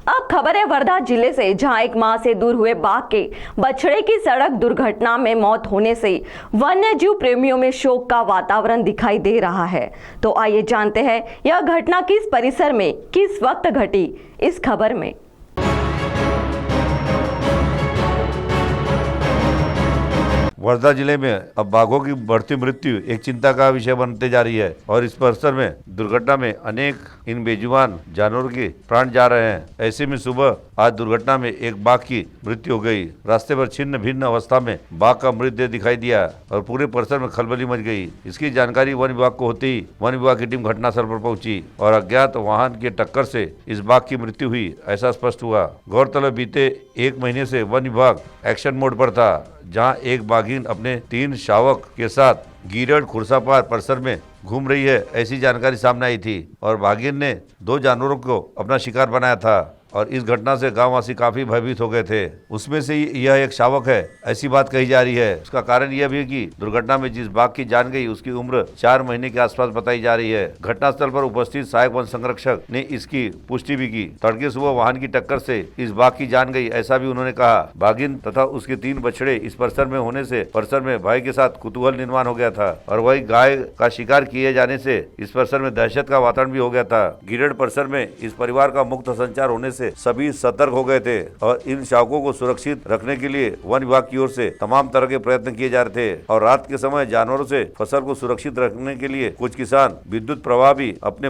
अब खबर है वर्धा जिले से, जहां एक मां से दूर हुए बाघ के बछड़े की सड़क दुर्घटना में मौत होने से वन्य जीव प्रेमियों में शोक का वातावरण दिखाई दे रहा है। तो आइए जानते हैं यह घटना किस परिसर में किस वक्त घटी, इस खबर में। वर्धा जिले में अब बाघों की बढ़ती मृत्यु एक चिंता का विषय बनते जा रही है और इस परिसर में दुर्घटना में अनेक इन बेजुबान जानवरों के प्राण जा रहे हैं। ऐसे में सुबह आज दुर्घटना में एक बाघ की मृत्यु हो गई। रास्ते पर छिन्न भिन्न अवस्था में बाघ का मृतदेह दिखाई दिया और पूरे परिसर में खलबली मच गई। इसकी जानकारी वन विभाग को होते ही वन विभाग की टीम घटनास्थल पर पहुंची और अज्ञात वाहन की टक्कर से इस बाघ की मृत्यु हुई, ऐसा स्पष्ट हुआ। गौरतलब बीते एक महीने से वन विभाग एक्शन मोड पर था, जहां एक बाघिन अपने 3 शावक के साथ गीरड़ खुरसापार परिसर में घूम रही है, ऐसी जानकारी सामने आई थी और बाघिन ने 2 जानवरों को अपना शिकार बनाया था और इस घटना से गांववासी काफी भयभीत हो गए थे। उसमें से यह एक शावक है, ऐसी बात कही जा रही है। उसका कारण यह भी है कि दुर्घटना में जिस बाघ की जान गई उसकी उम्र 4 महीने के आसपास बताई जा रही है। घटनास्थल पर उपस्थित सहायक वन संरक्षक ने इसकी पुष्टि भी की। तड़के सुबह वाहन की टक्कर से इस बाघ की जान गई, ऐसा भी उन्होंने कहा। बाघिन तथा उसके 3 बछड़े इस परिसर में होने से परिसर में भय के साथ कुतूहल निर्माण हो गया था और वही गाय का शिकार किए जाने से इस परिसर में दहशत का वातावरण भी हो गया था। गिरड परिसर में इस परिवार का मुक्त संचार होने से सभी सतर्क हो गए थे और इन शावकों को सुरक्षित रखने के लिए वन विभाग की ओर से तमाम तरह के प्रयत्न किए जा रहे थे और रात के समय जानवरों से फसल को सुरक्षित रखने के लिए कुछ किसान विद्युत प्रवाह भी अपने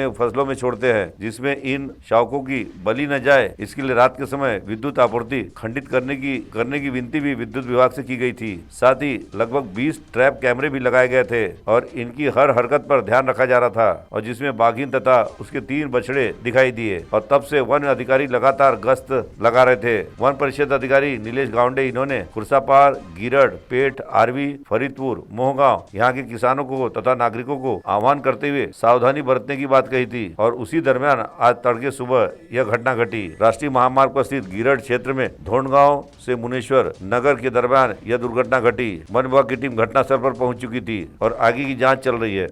फसलों में छोड़ते हैं, जिसमें इन शावकों की बलि न जाए इसके लिए रात के समय विद्युत आपूर्ति खंडित करने की विनती भी विद्युत विभाग से की गई थी। साथ ही लगभग 20 ट्रैप कैमरे भी लगाए गए थे और इनकी हर हरकत पर ध्यान रखा जा रहा था और जिसमें बाघिन तथा उसके 3 बछड़े दिखाई दिए और तब से वन अधिकारी लगातार गश्त लगा रहे थे। वन परिषद अधिकारी नीलेश गावंडे इन्होंने खुरसापार, गिरड, पेठ, आरवी, फरीदपुर, मोहगांव यहाँ के किसानों को तथा नागरिकों को आह्वान करते हुए सावधानी बरतने की बात कही थी और उसी दरमियान आज तड़के सुबह यह घटना घटी। राष्ट्रीय महामार्ग पर स्थित गिरड क्षेत्र में धोंडगांव से मुनेश्वर नगर के दरमियान यह दुर्घटना घटी। वन विभाग की टीम घटनास्थल पर पहुंच चुकी थी और आगे की जाँच चल रही है।